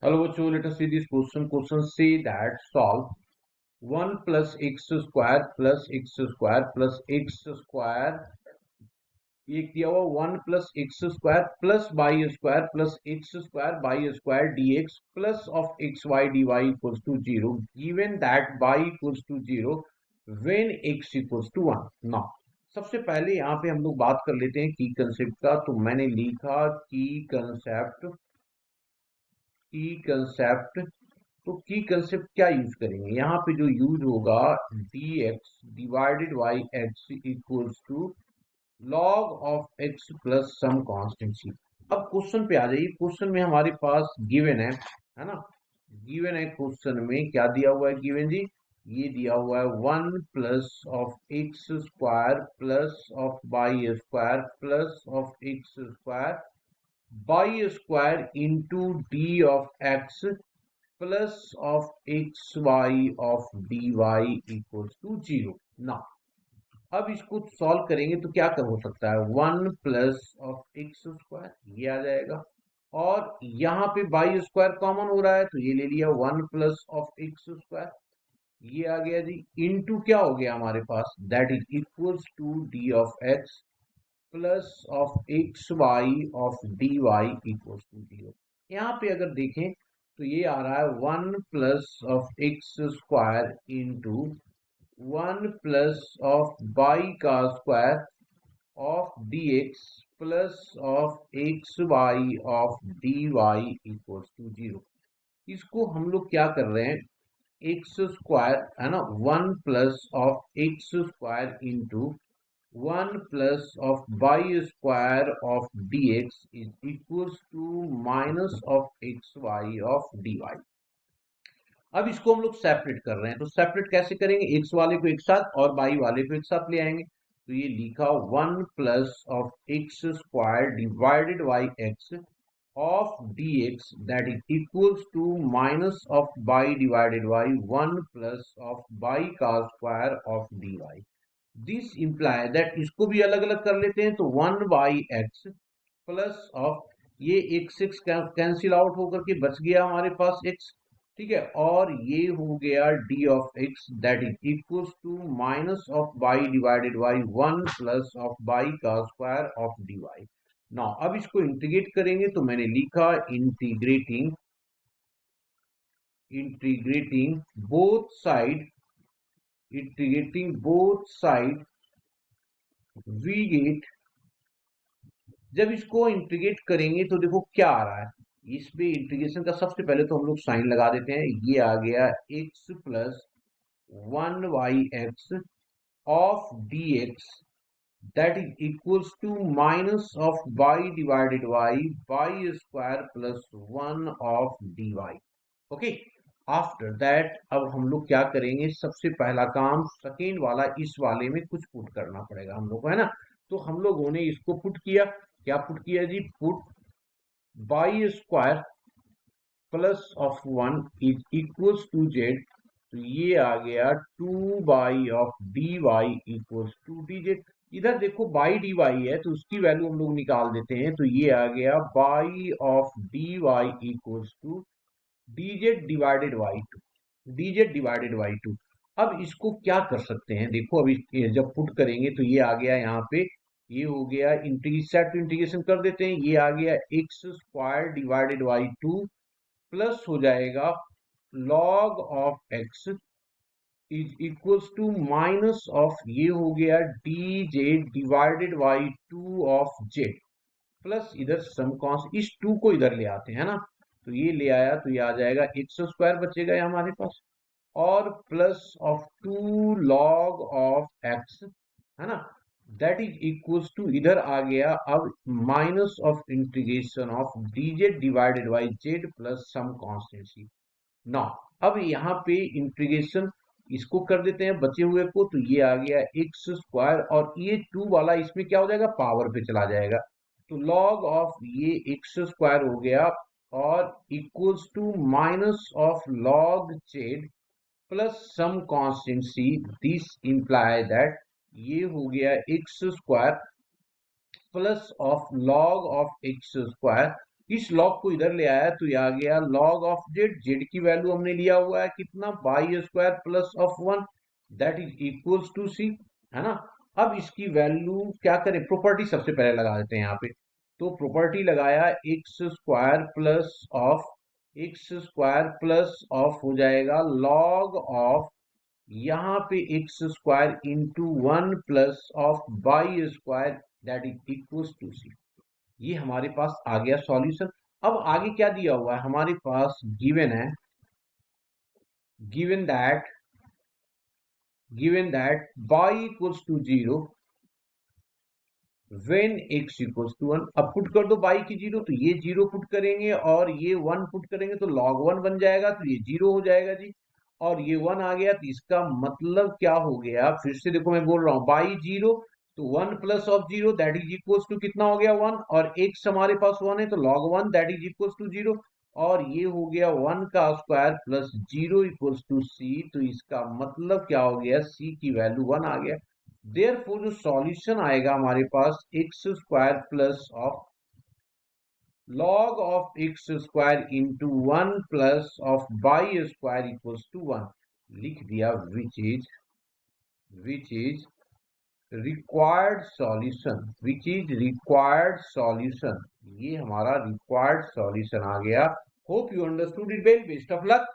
Hello bachcho, let us see this question. Question say that solve 1 plus x square plus x square plus x square, ये किया हुआ 1 plus x square plus y square plus x square y square dx plus of xy dy equals to 0, given that y equals to 0 when x equals to 1. Now सबसे पहले यहाँ पे हम लोग बात कर लेते हैं की कंसेप्ट का. तो मैंने लिखा की कंसेप्ट. तो की कंसेप्ट क्या यूज करेंगे यहाँ पे? जो यूज होगा dx divided by x equals to log of x plus some constancy. अब क्वेश्चन पे आ जाइए. क्वेश्चन में हमारे पास गिवन है ना. गिवन है क्वेश्चन में क्या दिया हुआ है? गिवन जी ये दिया हुआ है 1 plus of x square plus of y square plus of x square by square into d of x plus of x Y of D Y equals to 0. ना अब इसको सॉल्व करेंगे तो क्या कर हो सकता है? 1 प्लस ऑफ एक्स स्क्वायर ये आ जाएगा, और यहाँ पे बाई स्क्वायर कॉमन हो रहा है तो ये ले लिया 1 प्लस ऑफ एक्स स्क्वायर, ये आ गया जी. इनटू क्या हो गया हमारे पास? That is equals to D of x plus of x Y of D Y equals to 0. यहाँ पे अगर देखें तो ये आ रहा है 1 plus of x square into 1 plus of Y का square of D X plus of x Y of D Y equals to 0. इसको हम लोग क्या कर रहे हैं? एक्स स्क्वायर है ना, 1 plus of x square into 1 plus of y square of D x is equals to minus of x Y of D y. अब इसको हम लोग सेपरेट कर रहे हैं, तो सेपरेट कैसे करेंगे? एक्स वाले को एक साथ और वाई वाले को एक साथ ले आएंगे. तो ये लिखा 1 plus of x square divided by x of dx that is equals to minus of y divided by 1 plus of y का square of dy. This imply that इसको भी अलग अलग कर लेते हैं. तो 1 बाई एक्स प्लस ऑफ ये एक्स एक्स कैंसिल आउट होकर के बच गया हमारे पास एक्स, ठीक है, और ये हो गया d of x that is equals to minus of y divided by 1 plus of Y का स्क्वायर ऑफ डी वाई. ना अब इसको इंटीग्रेट करेंगे तो मैंने लिखा integrating both side we get. जब इसको इंटीग्रेट करेंगे तो देखो क्या आ रहा है. इस पे इंटीग्रेशन का सबसे पहले तो हम लोग साइन लगा देते हैं. ये आ गया x plus 1 y x of D x that is equals to minus of y divided y square plus 1 of D y. Okay, after that अब हम लोग क्या करेंगे? सबसे पहला काम सेकेंड वाला इस वाले में कुछ पुट करना पड़ेगा हम लोग को, है ना. तो हम लोगों ने इसको पुट किया. क्या पुट किया जी? Put Y square plus of 1 is equals to Z. तो ये आ गया 2 Y of D Y equals to D Z. इधर देखो बाई डी वाई है तो उसकी वैल्यू हम लोग निकाल देते हैं. तो ये आ गया by of D Y equals to dz divided by 2. dz divided by 2. अब इसको क्या कर सकते हैं? देखो अभी जब पुट करेंगे तो ये आ गया यहाँ पे, ये हो गया इंटीग्रेशन कर देते हैं. ये आ गया x square divided by 2 plus हो जाएगा log of x is equals to minus of ये हो गया d z divided by 2 of z plus इधर सम कॉन्स. इस 2 को इधर ले आते हैं ना, तो ये ले आया तो ये आ जाएगा एक्स स्क्वायर बचेगा हमारे पास, और plus of 2 log of x, है ना, दैट इज इक्वल्स टू इधर आ गया अब minus of integration of dz divided by z plus some constancy. ना अब यहाँ पे इंटीग्रेशन इसको कर देते हैं बचे हुए को. तो ये आ गया एक्स स्क्वायर और ये 2 वाला इसमें क्या हो जाएगा? पावर पे चला जाएगा. तो लॉग ऑफ ये एक्स स्क्वायर हो गया और equals to minus of log Z plus some constancy. This imply that ये हो गया x square plus of log of x square इस लॉग को इधर ले आया तो ये आ गया लॉग ऑफ जेड, जेड की वैल्यू हमने लिया हुआ है कितना, Y square plus of 1 that is equals to C, है ना। अब इसकी वैल्यू क्या करें, प्रॉपर्टी सबसे पहले लगा देते हैं यहाँ पे। तो प्रॉपर्टी लगाया एक्स स्क्वायर प्लस ऑफ हो जाएगा लॉग ऑफ, यहाँ पे X square into 1 plus of Y square that is equals to C. ये हमारे पास आ गया सॉल्यूशन। अब आगे क्या दिया हुआ है हमारे पास, गिवन है, given that y equals to 0 when x equals to 1। अब पुट कर दो y की 0, तो ये 0 पुट करेंगे और ये 1 पुट करेंगे तो log 1 बन जाएगा, तो ये 0 हो जाएगा जी। और ये 1 आ गया, तो इसका मतलब क्या हो गया, फिर से देखो मैं बोल रहा हूँ बाई 0, तो 1 plus of 0 that is equals to कितना हो गया 1, और x हमारे पास 1 है तो log 1 that is equals to 0, और ये हो गया 1 का square plus 0 equals to c। तो इसका मतलब क्या हो गया, c की वैल्यू 1 आ गया। देयरफॉर जो सॉल्यूशन आएगा हमारे पास X square plus of log of x square into 1 plus of Y square equals to 1 लिख दिया, which is required solution, which is required solution. ये हमारा रिक्वायर्ड सॉल्यूशन आ गया। Hope you understood it well, best of luck.